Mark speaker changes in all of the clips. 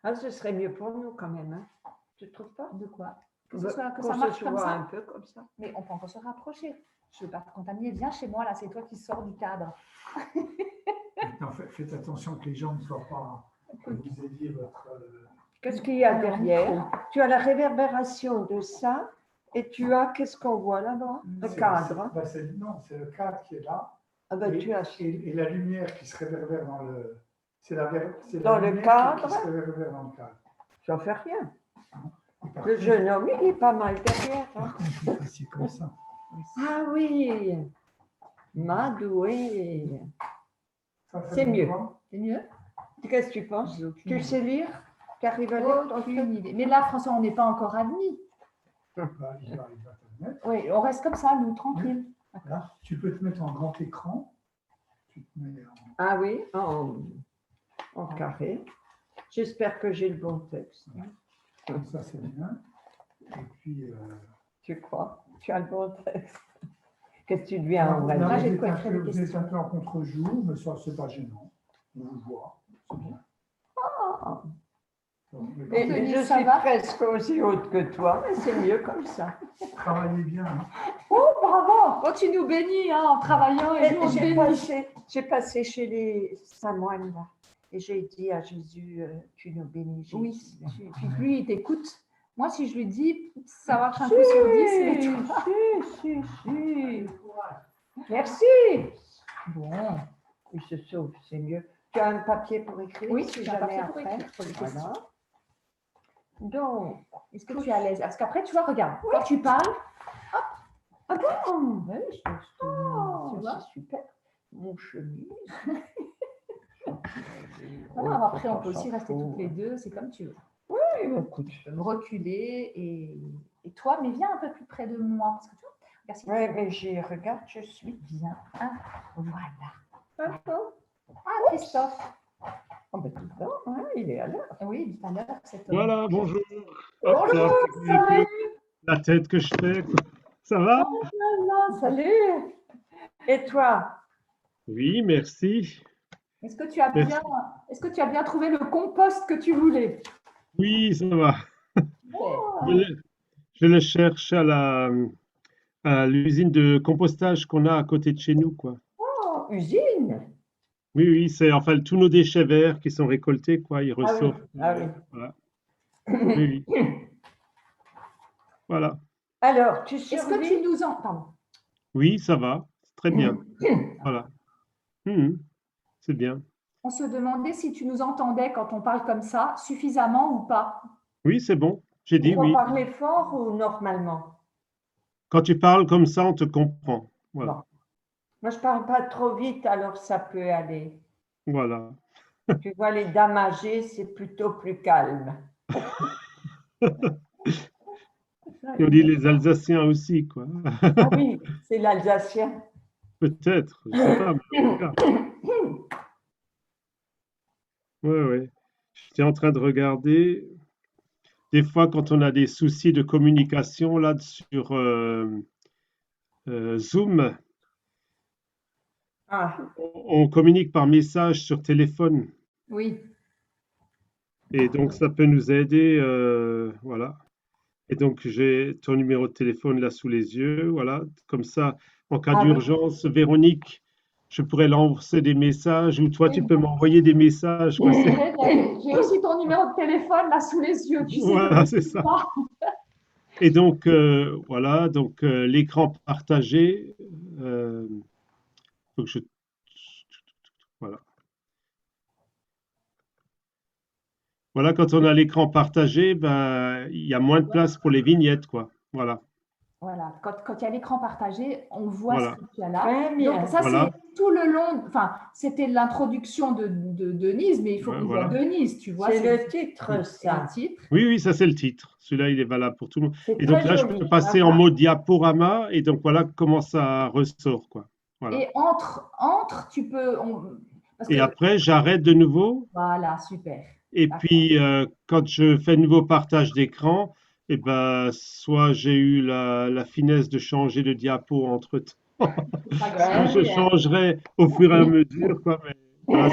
Speaker 1: Ah, ce serait mieux pour nous quand même, hein. Tu ne trouves pas?
Speaker 2: De quoi? Que
Speaker 1: Bah,
Speaker 2: ça
Speaker 1: qu'on se
Speaker 2: marche comme
Speaker 1: soit
Speaker 2: ça.
Speaker 1: un peu comme ça.
Speaker 2: Mais on peut encore se rapprocher. Je ne veux pas te contaminer. Viens chez moi, là, c'est toi qui sors du cadre.
Speaker 3: Maintenant, faites attention que les gens ne soient pas. Que vous ayez votre.
Speaker 1: Qu'est-ce qu'il y a
Speaker 2: Alors,
Speaker 1: derrière? Tu as la réverbération de ça et tu as, qu'est-ce qu'on voit là-bas? Le cadre.
Speaker 3: Non, c'est le cadre qui est là.
Speaker 1: Ah ben, tu as...
Speaker 3: et la lumière qui se réverbère dans le. C'est la
Speaker 1: dans le cadre.
Speaker 3: Qui se réverbère dans le cadre.
Speaker 1: Ça ne fait rien. Le jeune homme, il est pas mal derrière. Hein.
Speaker 3: C'est comme ça.
Speaker 1: Ah oui, Madoué. C'est mieux.
Speaker 2: C'est mieux?
Speaker 1: Qu'est-ce que tu penses? Tu sais lire? Tu arrives à lire?
Speaker 2: Aucune idée. Mais là, François, on n'est pas encore admis.
Speaker 3: Il va te le mettre.
Speaker 2: Oui, on reste comme ça, nous, tranquille.
Speaker 3: Là, tu peux te mettre en grand écran. Tu te mets en...
Speaker 1: Ah oui, en carré. J'espère que j'ai le bon texte.
Speaker 3: Ça, c'est bien. Et puis.
Speaker 1: Tu crois? Tu as le bon texte. Qu'est-ce que tu deviens en vrai?
Speaker 3: Vous êtes un peu en contre-jour, mais ça, c'est pas gênant. On vous voit. C'est bien.
Speaker 1: Ah.
Speaker 2: Et
Speaker 1: je suis presque aussi haute que toi, mais c'est mieux comme ça.
Speaker 3: Travaillez bien. Hein.
Speaker 2: Oh, bravo! Oh, tu nous bénis hein, en travaillant et nous, on bénit.
Speaker 1: J'ai passé chez les Samoines là, et j'ai dit à Jésus, tu nous bénis. Jésus.
Speaker 2: Oui, puis lui, il t'écoute. Moi, si je lui dis, ça marche un peu sur 10, mais tu vois.
Speaker 1: Si. Merci.
Speaker 2: Bon.
Speaker 1: Il se sauve, c'est mieux. Tu as un papier pour écrire?
Speaker 2: Oui,
Speaker 1: si
Speaker 2: j'ai un
Speaker 1: jamais
Speaker 2: papier pour
Speaker 1: après.
Speaker 2: écrire pour les questions.
Speaker 1: Voilà. Donc,
Speaker 2: est-ce que tu es à l'aise? Parce qu'après, tu vois, regarde, quand tu parles, hop.
Speaker 1: Ah bon? Oui,
Speaker 2: tu vois?
Speaker 1: C'est super. Mon chemise.
Speaker 2: Voilà, après, on peut aussi rester toutes les deux, c'est comme tu veux.
Speaker 1: Oui, écoute.
Speaker 2: Je peux me reculer et toi, mais viens un peu plus près de moi. Parce que tu vois,
Speaker 1: si oui, mais j'y regarde, je suis
Speaker 2: bien. Ah, voilà.
Speaker 1: Ah,
Speaker 2: Christophe.
Speaker 1: Oh, ben, tout le temps, hein, il est à l'heure.
Speaker 2: Oui, tout à l'heure.
Speaker 4: Voilà, bonjour.
Speaker 2: Bonjour, salut.
Speaker 4: La tête que je fais. Ça va?
Speaker 1: Salut. Et toi?
Speaker 4: Oui, merci.
Speaker 2: Est-ce que tu as bien trouvé le compost que tu voulais?
Speaker 4: Oui, ça va.
Speaker 2: Oh.
Speaker 4: Je le cherche à l'usine de compostage qu'on a à côté de chez nous, quoi.
Speaker 1: Oh, usine?
Speaker 4: Oui, c'est enfin tous nos déchets verts qui sont récoltés, quoi, ils ressortent.
Speaker 1: Ah oui.
Speaker 4: Voilà. Oui. Voilà.
Speaker 1: Alors, tu survis?
Speaker 2: Est-ce que tu nous entends?
Speaker 4: Oui, ça va, c'est très bien. Voilà. C'est bien.
Speaker 2: On se demandait si tu nous entendais quand on parle comme ça, suffisamment ou pas.
Speaker 4: Oui, c'est bon. J'ai dit oui.
Speaker 1: Il faut parler fort ou normalement?
Speaker 4: Quand tu parles comme ça, on te comprend. Voilà.
Speaker 1: Bon. Moi, je ne parle pas trop vite, alors ça peut aller.
Speaker 4: Voilà.
Speaker 1: Tu vois, les dames âgées, c'est plutôt plus calme.
Speaker 4: Et on dit les Alsaciens aussi, quoi.
Speaker 1: Ah oui, c'est l'Alsacien.
Speaker 4: Peut-être, je ne sais pas. Mais en tout cas. Oui. J'étais en train de regarder. Des fois, quand on a des soucis de communication là sur Zoom, on communique par message sur téléphone.
Speaker 2: Oui.
Speaker 4: Et donc, ça peut nous aider. Voilà. Et donc, j'ai ton numéro de téléphone là sous les yeux. Voilà. Comme ça, en cas d'urgence, oui. Véronique, je pourrais lancer des messages ou toi, tu peux m'envoyer des messages. Quoi.
Speaker 2: J'ai aussi ton numéro de téléphone là sous les yeux. Tu sais
Speaker 4: voilà, c'est ça. Et donc, voilà, donc l'écran partagé. Faut que je... Voilà. Voilà, quand on a l'écran partagé, ben, il y a moins de place pour les vignettes, quoi. Voilà.
Speaker 2: Voilà, quand il y a l'écran partagé, on voit ce que tu as là.
Speaker 1: Donc
Speaker 2: ça, c'est tout le long, enfin, c'était l'introduction de Denise, mais il faut qu'on voit Denise, tu vois.
Speaker 1: C'est le titre, ça.
Speaker 4: Oui, ça c'est le titre. Celui-là, il est valable pour tout le monde. Et donc là, je peux passer en mode diaporama, et donc voilà comment ça ressort, quoi. Voilà.
Speaker 2: Et entre, tu peux...
Speaker 4: Et après, j'arrête de nouveau.
Speaker 2: Voilà, super.
Speaker 4: Et puis, quand je fais de nouveau partage d'écran, eh ben, soit j'ai eu la finesse de changer de diapo entre-temps, soit je changerai au fur et à mesure. Quoi, mais voilà,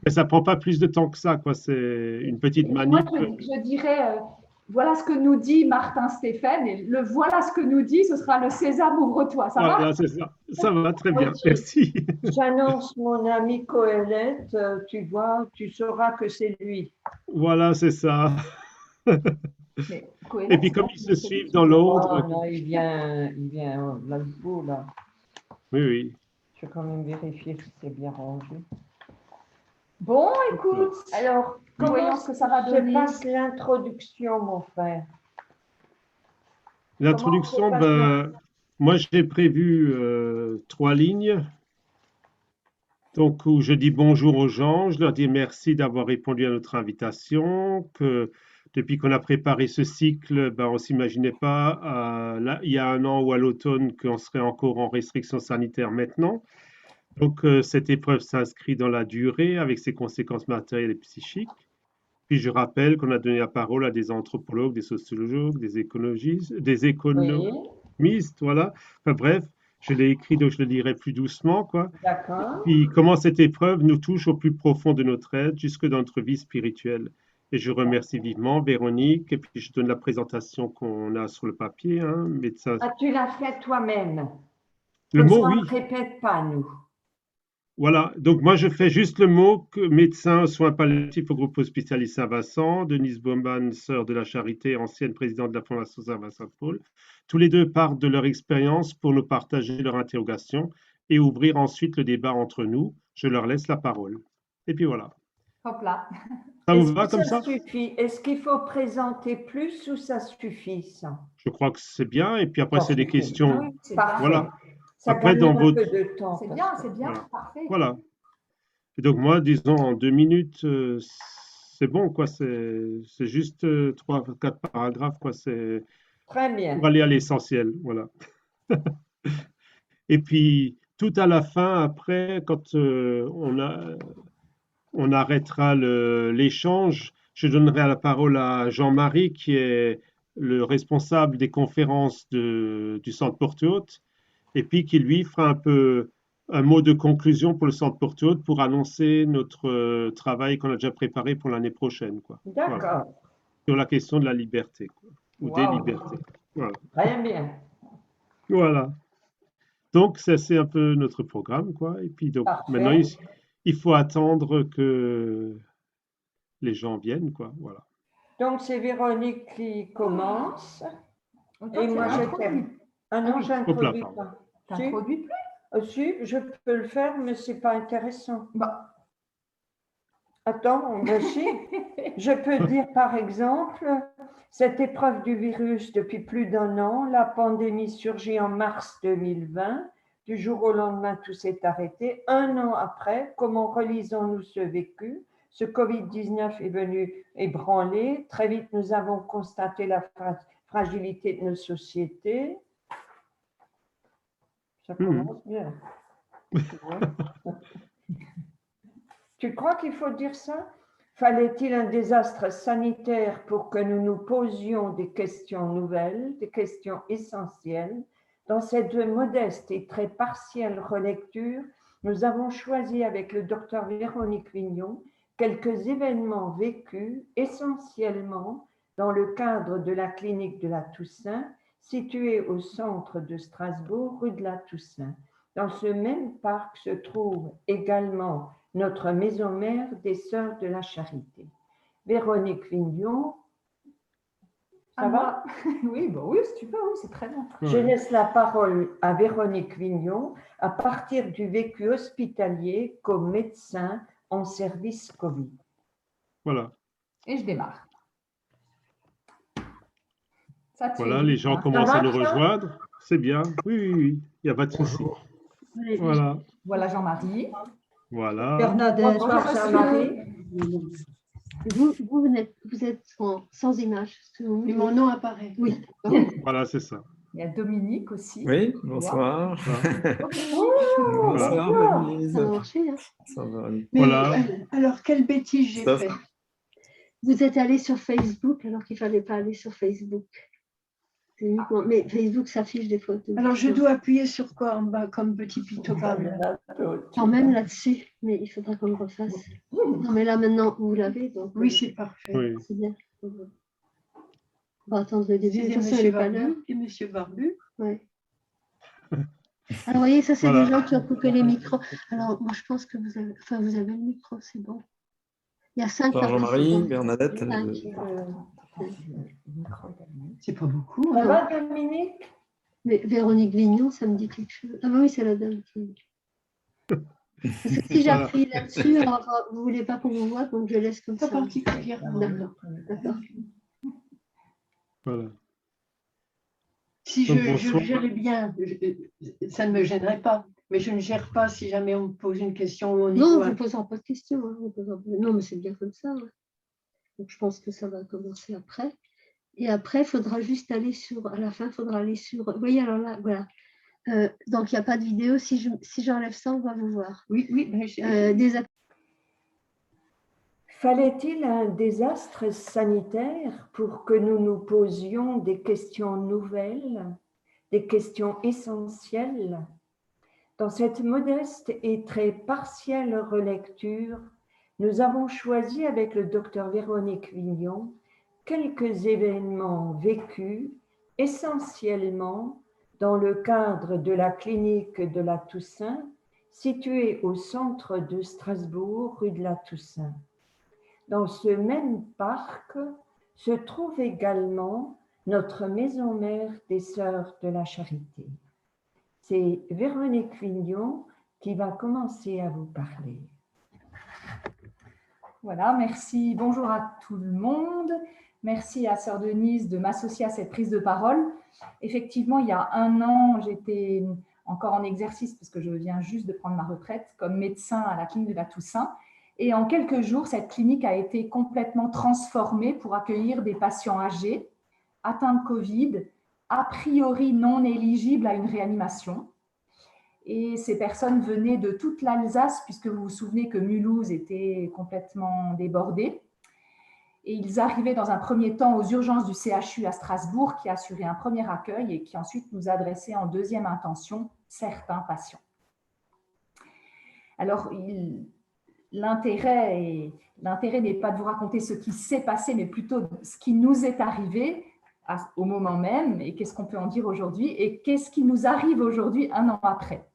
Speaker 4: Mais ça prend pas plus de temps que ça, quoi. C'est une petite
Speaker 2: Moi,
Speaker 4: manip.
Speaker 2: je dirais, voilà ce que nous dit Martin Stéphane, et le voilà ce que nous dit, ce sera le Sésame, ouvre-toi. Ça va?
Speaker 4: Voilà, c'est ça. Ça va très bien.
Speaker 1: Ok.
Speaker 4: Merci.
Speaker 1: J'annonce mon ami Coëlette, tu vois, tu sauras que c'est lui.
Speaker 4: Voilà, c'est ça.
Speaker 2: Mais
Speaker 4: Et
Speaker 2: Coëlette,
Speaker 4: puis,
Speaker 2: c'est
Speaker 4: comme
Speaker 2: bon,
Speaker 4: ils se
Speaker 2: c'est
Speaker 4: suivent
Speaker 2: lui.
Speaker 4: dans l'ordre,
Speaker 1: Oh non, il vient là, le beau, là.
Speaker 4: oui, oui.
Speaker 1: Je vais quand même vérifier si c'est bien rangé.
Speaker 2: Bon, écoute,
Speaker 1: Alors,
Speaker 2: voyons
Speaker 1: comment
Speaker 2: ce que ça va
Speaker 1: se
Speaker 2: donner.
Speaker 1: passe l'introduction, mon frère?
Speaker 4: L'introduction,
Speaker 1: Comment se passe
Speaker 4: ben, moi, j'ai prévu 3 lignes. Donc, où je dis bonjour aux gens, je leur dis merci d'avoir répondu à notre invitation, que depuis qu'on a préparé ce cycle, ben, on ne s'imaginait pas, là, il y a un an ou à l'automne, qu'on serait encore en restriction sanitaire maintenant. Donc, cette épreuve s'inscrit dans la durée avec ses conséquences matérielles et psychiques. Puis, je rappelle qu'on a donné la parole à des anthropologues, des sociologues, des écologistes, des
Speaker 1: Oui,
Speaker 4: économistes, voilà. Enfin, bref, je l'ai écrit, donc je le dirai plus doucement, quoi.
Speaker 1: d'accord.
Speaker 4: Puis comment cette épreuve nous touche au plus profond de notre être, jusque dans notre vie spirituelle. Et je remercie vivement Véronique, et puis je donne la présentation qu'on a sur le papier, hein, médecin.
Speaker 1: Ah, tu l'as fait toi-même.
Speaker 4: Le
Speaker 1: Comme ça,
Speaker 4: mot,
Speaker 1: on ne
Speaker 4: oui,
Speaker 1: répète pas, nous.
Speaker 4: voilà. Donc moi, je fais juste le mot que médecin, soins palliatifs au groupe hospitalier Saint-Vincent, Denise Baumann, sœur de la Charité, ancienne présidente de la Fondation Saint-Vincent-de-Paul. Tous les deux partent de leur expérience pour nous partager leur interrogation et ouvrir ensuite le débat entre nous. Je leur laisse la parole. Et puis voilà.
Speaker 2: Hop là.
Speaker 4: Ça vous
Speaker 1: Est-ce
Speaker 4: va
Speaker 1: que
Speaker 4: comme
Speaker 1: ça
Speaker 4: ça?
Speaker 1: suffit? Est-ce qu'il faut présenter plus ou ça suffit, ça?
Speaker 4: Je crois que c'est bien. Et puis après,
Speaker 1: Ça
Speaker 4: c'est des
Speaker 1: suffit.
Speaker 4: questions.
Speaker 2: Oui, c'est
Speaker 1: Parfait.
Speaker 2: bien.
Speaker 4: Voilà.
Speaker 1: Ça
Speaker 4: Après,
Speaker 1: gagne
Speaker 4: dans
Speaker 1: un peu
Speaker 4: votre.
Speaker 1: de temps.
Speaker 2: C'est
Speaker 1: parce
Speaker 2: bien,
Speaker 1: que-
Speaker 2: c'est bien,
Speaker 4: Voilà.
Speaker 2: parfait.
Speaker 4: Voilà. Et donc, moi, disons, en 2 minutes, c'est bon, quoi. C'est juste 3, 4 paragraphes, quoi. C'est
Speaker 1: Très bien.
Speaker 4: pour aller à l'essentiel. Voilà. Et puis, tout à la fin, après, quand on arrêtera l'échange, je donnerai la parole à Jean-Marie, qui est le responsable des conférences du Centre Porte Haute, et puis qui lui fera un peu un mot de conclusion pour le Centre Porte Haute pour annoncer notre travail qu'on a déjà préparé pour l'année prochaine, quoi. Voilà.
Speaker 1: D'accord.
Speaker 4: Sur la question de la liberté, quoi, ou des
Speaker 2: Waouh.
Speaker 4: libertés. Voilà.
Speaker 1: Très bien.
Speaker 4: Voilà. Donc, c'est un peu notre programme, quoi. Et puis, donc, maintenant,
Speaker 1: Parfait.
Speaker 4: il faut attendre que les gens viennent, quoi. Voilà.
Speaker 1: Donc, c'est Véronique qui commence.
Speaker 2: Toi,
Speaker 1: Et
Speaker 2: tu
Speaker 1: moi, je
Speaker 2: introduis.
Speaker 1: termine. Ah
Speaker 2: Ah
Speaker 1: non,
Speaker 2: oui.
Speaker 1: j'introduis
Speaker 4: Hop là,
Speaker 1: pas. Si,
Speaker 2: T'introduis plus?
Speaker 1: si, je peux le faire, mais c'est pas intéressant.
Speaker 2: Bah,
Speaker 1: Attends, ben si. Je peux dire par exemple, cette épreuve du virus depuis plus d'1 an, la pandémie surgit en mars 2020, du jour au lendemain tout s'est arrêté. 1 an après, comment relisons-nous ce vécu? Ce Covid-19 est venu ébranler. Très vite, nous avons constaté la fragilité de nos sociétés. Ça commence bien. Tu crois qu'il faut dire ça? Fallait-il un désastre sanitaire pour que nous nous posions des questions nouvelles, des questions essentielles? Dans cette modeste et très partielle relecture, nous avons choisi avec le docteur Véronique Vignon quelques événements vécus essentiellement dans le cadre de la clinique de la Toussaint, située au centre de Strasbourg, rue de la Toussaint. Dans ce même parc se trouve également notre maison mère des Sœurs de la Charité. Véronique Vignon, ça va?
Speaker 2: Oui, bah oui, si tu veux, oui, c'est très bien.
Speaker 1: Je laisse la parole à Véronique Vignon à partir du vécu hospitalier comme médecin en service Covid.
Speaker 4: Voilà.
Speaker 2: Et je démarre. Ça,
Speaker 4: Voilà, les gens commencent à nous rejoindre. C'est bien. Oui, oui, oui. Il n'y a pas de souci. Voilà.
Speaker 2: Voilà Jean-Marie.
Speaker 4: Voilà.
Speaker 5: Bernadette.
Speaker 1: Bonsoir Jean-Marie.
Speaker 5: Vous êtes sans image. Mais mon nom apparaît. Oui.
Speaker 4: Voilà, c'est ça.
Speaker 2: Il y a Dominique aussi.
Speaker 6: Oui, bonsoir.
Speaker 1: Bonsoir,
Speaker 6: Denise.
Speaker 5: Ça a marché. Hein.
Speaker 6: Ça va.
Speaker 5: Mais,
Speaker 4: Voilà.
Speaker 5: alors, quelle bêtise j'ai
Speaker 6: Sauf-
Speaker 5: fait? Vous êtes allé sur Facebook alors qu'il ne fallait pas aller sur Facebook. uniquement. Mais Facebook s'affiche des photos.
Speaker 6: Alors, je dois appuyer sur quoi en bas comme petit pictogramme?
Speaker 5: Quand même là-dessus, mais il faudra qu'on le refasse. Non, mais là maintenant, vous l'avez. Donc,
Speaker 6: Oui, c'est parfait.
Speaker 4: Oui.
Speaker 5: c'est bien. On va attendre le début.
Speaker 6: C'est
Speaker 5: De toute façon, elle
Speaker 6: Monsieur
Speaker 5: n'est pas là.
Speaker 6: Barbu et Monsieur Barbu.
Speaker 5: Ouais. Alors, vous voyez, ça, c'est
Speaker 6: Voilà.
Speaker 5: des gens qui ont coupé les micros. Alors, moi, je pense que vous avez le micro, c'est bon. Il y a 5
Speaker 7: Jean-Marie, Bernadette.
Speaker 6: C'est pas beaucoup.
Speaker 1: Ça va, Dominique?
Speaker 5: Mais Véronique Vignon, ça me dit quelque chose. Ah bah oui, c'est la dame qui... Parce que si j'appuie là-dessus, alors, vous ne voulez pas qu'on vous voit, donc je laisse comme ça.
Speaker 6: Pas particulièrement.
Speaker 5: D'accord.
Speaker 4: Voilà.
Speaker 6: Si
Speaker 4: Donc,
Speaker 6: je
Speaker 4: bonsoir.
Speaker 6: gérais bien, ça ne me gênerait pas. Mais je ne gère pas si jamais on me pose une question ou on y
Speaker 5: Non,
Speaker 6: voit.
Speaker 5: vous ne poserez pas de questions. Hein. Non, mais c'est bien comme ça. Hein. Donc, je pense que ça va commencer après. Et après, il faudra juste aller sur... À la fin, il faudra aller sur... Vous voyez, alors là, voilà. Donc, il n'y a pas de vidéo. Si j'enlève ça, on va vous voir.
Speaker 6: Oui,
Speaker 1: Fallait-il un désastre sanitaire pour que nous nous posions des questions nouvelles, des questions essentielles? Dans cette modeste et très partielle relecture, nous avons choisi avec le docteur Véronique Vignon quelques événements vécus essentiellement dans le cadre de la clinique de la Toussaint, située au centre de Strasbourg, rue de la Toussaint. Dans ce même parc se trouve également notre maison mère des Sœurs de la Charité. C'est Véronique Vignon qui va commencer à vous parler.
Speaker 2: Voilà, merci. Bonjour à tout le monde. Merci à Sœur Denise de m'associer à cette prise de parole. Effectivement, il y a 1 an, j'étais encore en exercice parce que je viens juste de prendre ma retraite comme médecin à la clinique de la Toussaint. Et en quelques jours, cette clinique a été complètement transformée pour accueillir des patients âgés, atteints de Covid, a priori non éligibles à une réanimation. Et ces personnes venaient de toute l'Alsace, puisque vous vous souvenez que Mulhouse était complètement débordée. Et ils arrivaient dans un premier temps aux urgences du CHU à Strasbourg, qui assurait un premier accueil et qui ensuite nous adressait en deuxième intention certains patients. Alors, l'intérêt n'est pas de vous raconter ce qui s'est passé, mais plutôt ce qui nous est arrivé au moment même, et qu'est-ce qu'on peut en dire aujourd'hui, et qu'est-ce qui nous arrive aujourd'hui 1 an après.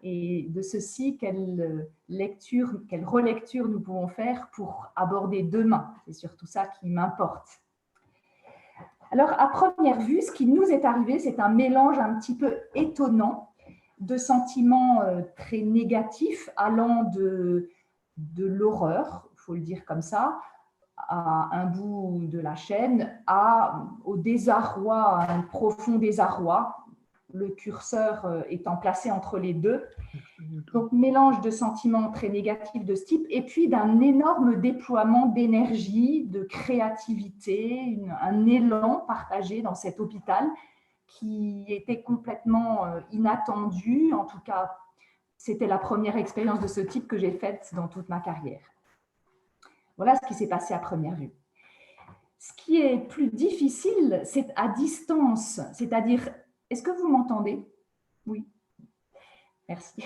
Speaker 2: Et de ceci, quelle relecture nous pouvons faire pour aborder demain. C'est surtout ça qui m'importe. Alors, à première vue, ce qui nous est arrivé, c'est un mélange un petit peu étonnant de sentiments très négatifs, allant de l'horreur, il faut le dire comme ça, à un bout de la chaîne, au désarroi, à un profond désarroi, le curseur étant placé entre les deux. Donc, mélange de sentiments très négatifs de ce type, et puis d'un énorme déploiement d'énergie, de créativité, un élan partagé dans cet hôpital qui était complètement inattendu. En tout cas, c'était la première expérience de ce type que j'ai faite dans toute ma carrière. Voilà ce qui s'est passé à première vue. Ce qui est plus difficile, c'est à distance, c'est-à-dire, est-ce que vous m'entendez? Oui. Merci.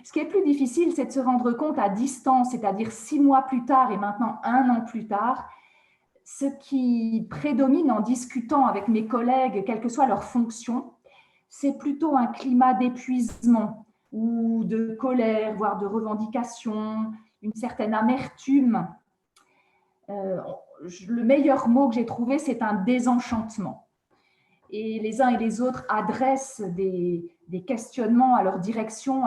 Speaker 2: Ce qui est plus difficile, c'est de se rendre compte à distance, c'est-à-dire 6 mois plus tard et maintenant 1 an plus tard, ce qui prédomine en discutant avec mes collègues, quelle que soit leur fonction, c'est plutôt un climat d'épuisement ou de colère, voire de revendication, une certaine amertume. Le meilleur mot que j'ai trouvé, c'est un désenchantement. Et les uns et les autres adressent des questionnements à leur direction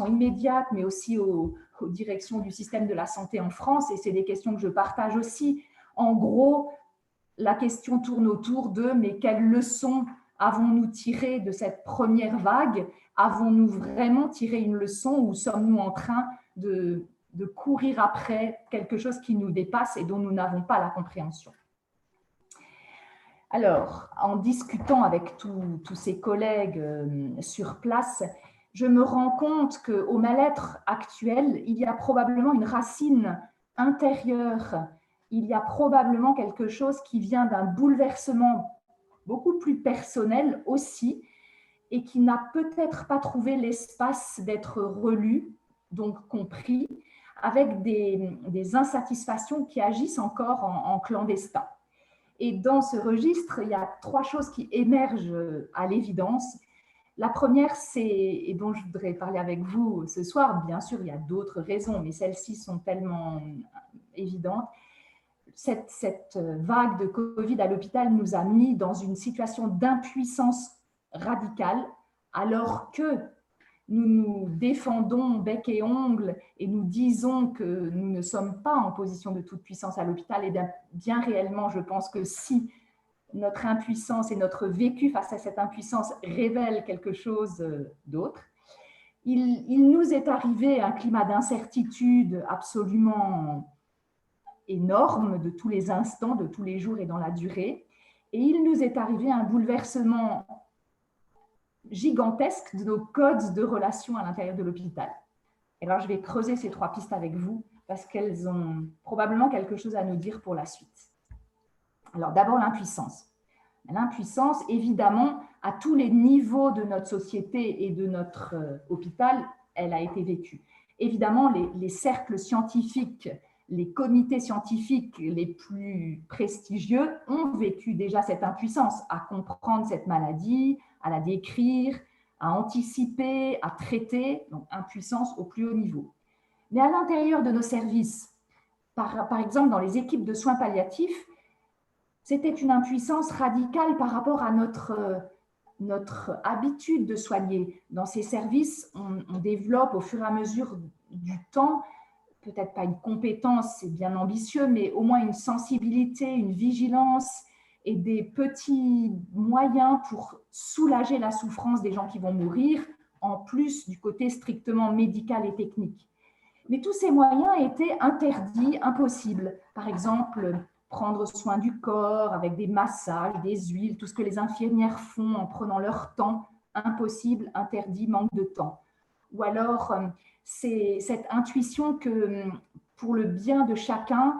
Speaker 2: immédiate, mais aussi aux directions du système de la santé en France. Et c'est des questions que je partage aussi. En gros, la question tourne autour de « mais quelles leçons avons-nous tirées de cette première vague? Avons-nous vraiment tiré une leçon ou sommes-nous en train de courir après quelque chose qui nous dépasse et dont nous n'avons pas la compréhension ?» Alors, en discutant avec tous ces collègues sur place, je me rends compte qu'au mal-être actuel, il y a probablement une racine intérieure, il y a probablement quelque chose qui vient d'un bouleversement beaucoup plus personnel aussi, et qui n'a peut-être pas trouvé l'espace d'être relu, donc compris, avec des insatisfactions qui agissent encore en clandestin. Et dans ce registre, il y a 3 choses qui émergent à l'évidence. La première, et dont je voudrais parler avec vous ce soir, bien sûr, il y a d'autres raisons, mais celles-ci sont tellement évidentes. Cette vague de Covid à l'hôpital nous a mis dans une situation d'impuissance radicale, alors que nous nous défendons bec et ongles et nous disons que nous ne sommes pas en position de toute puissance à l'hôpital. Et bien réellement, je pense que si notre impuissance et notre vécu face à cette impuissance révèlent quelque chose d'autre, il nous est arrivé un climat d'incertitude absolument énorme de tous les instants, de tous les jours et dans la durée. Et il nous est arrivé un bouleversement gigantesque de nos codes de relations à l'intérieur de l'hôpital. Et alors, je vais creuser ces 3 pistes avec vous parce qu'elles ont probablement quelque chose à nous dire pour la suite. Alors, d'abord, l'impuissance. L'impuissance, évidemment, à tous les niveaux de notre société et de notre hôpital, elle a été vécue. Évidemment, les cercles scientifiques, les comités scientifiques les plus prestigieux ont vécu déjà cette impuissance à comprendre cette maladie, à la décrire, à anticiper, à traiter, donc impuissance au plus haut niveau. Mais à l'intérieur de nos services, par exemple dans les équipes de soins palliatifs, c'était une impuissance radicale par rapport à notre habitude de soigner. Dans ces services, on développe au fur et à mesure du temps, peut-être pas une compétence, c'est bien ambitieux, mais au moins une sensibilité, une vigilance et des petits moyens pour soulager la souffrance des gens qui vont mourir, en plus du côté strictement médical et technique. Mais tous ces moyens étaient interdits, impossibles. Par exemple, prendre soin du corps avec des massages, des huiles, tout ce que les infirmières font en prenant leur temps, impossible, interdit, manque de temps. Ou alors, c'est cette intuition que pour le bien de chacun,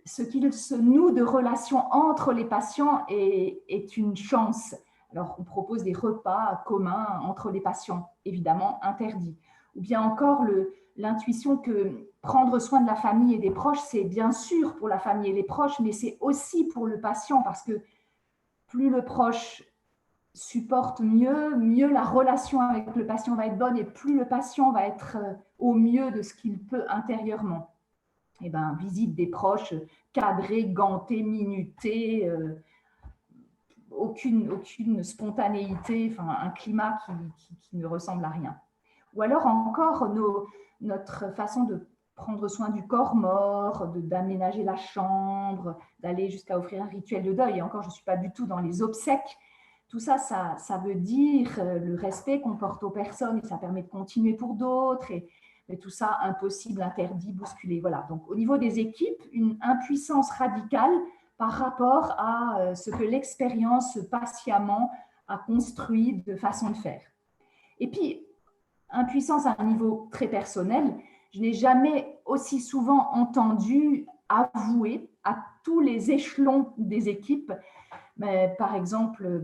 Speaker 2: ce qu'il se noue de relations entre les patients est une chance. Alors, on propose des repas communs entre les patients, évidemment interdits. Ou bien encore l'intuition que prendre soin de la famille et des proches, c'est bien sûr pour la famille et les proches, mais c'est aussi pour le patient, parce que plus le proche supporte mieux la relation avec le patient va être bonne, et plus le patient va être au mieux de ce qu'il peut intérieurement. Eh ben, visite des proches cadrée, gantée, minutée, aucune spontanéité, enfin, un climat qui ne ressemble à rien. Ou alors encore notre façon de prendre soin du corps mort, d'aménager la chambre, d'aller jusqu'à offrir un rituel de deuil. Et encore, je ne suis pas du tout dans les obsèques. Tout ça, ça veut dire le respect qu'on porte aux personnes, et ça permet de continuer pour d'autres. Mais tout ça, impossible, interdit, bousculé. Voilà. Donc, au niveau des équipes, une impuissance radicale par rapport à ce que l'expérience patiemment a construit de façon de faire. Et puis, impuissance à un niveau très personnel, je n'ai jamais aussi souvent entendu avouer à tous les échelons des équipes. Mais, par exemple,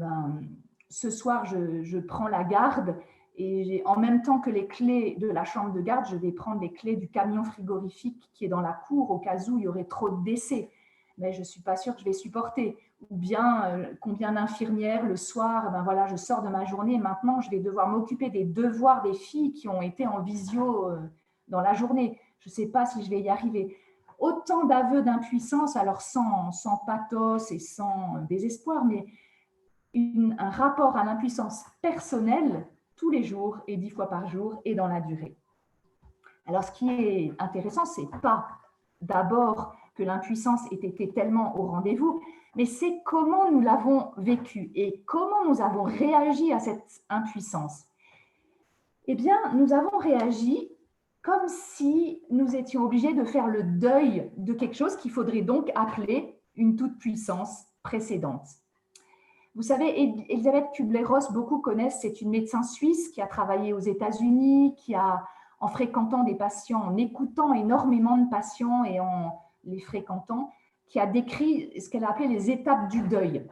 Speaker 2: ce soir, je prends la garde et en même temps que les clés de la chambre de garde, je vais prendre les clés du camion frigorifique qui est dans la cour au cas où il y aurait trop de décès. Mais je ne suis pas sûre que je vais supporter. Ou bien, combien d'infirmières le soir, voilà, je sors de ma journée et maintenant je vais devoir m'occuper des devoirs des filles qui ont été en visio dans la journée. Je ne sais pas si je vais y arriver. Autant d'aveux d'impuissance, alors sans pathos et sans désespoir, mais un rapport à l'impuissance personnelle tous les jours et 10 fois par jour et dans la durée. Alors, ce qui est intéressant, ce n'est pas d'abord que l'impuissance ait été tellement au rendez-vous, mais c'est comment nous l'avons vécu et comment nous avons réagi à cette impuissance. Eh bien, nous avons réagi comme si nous étions obligés de faire le deuil de quelque chose qu'il faudrait donc appeler une toute-puissance précédente. Vous savez, Elisabeth Kübler-Ross, beaucoup connaissent, c'est une médecin suisse qui a travaillé aux États-Unis, qui a, en fréquentant des patients, en écoutant énormément de patients et en les fréquentant, qui a décrit ce qu'elle a appelé les étapes du deuil.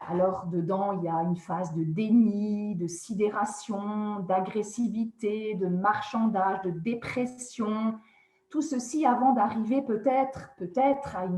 Speaker 2: Alors, dedans, il y a une phase de déni, de sidération, d'agressivité, de marchandage, de dépression. Tout ceci avant d'arriver peut-être à une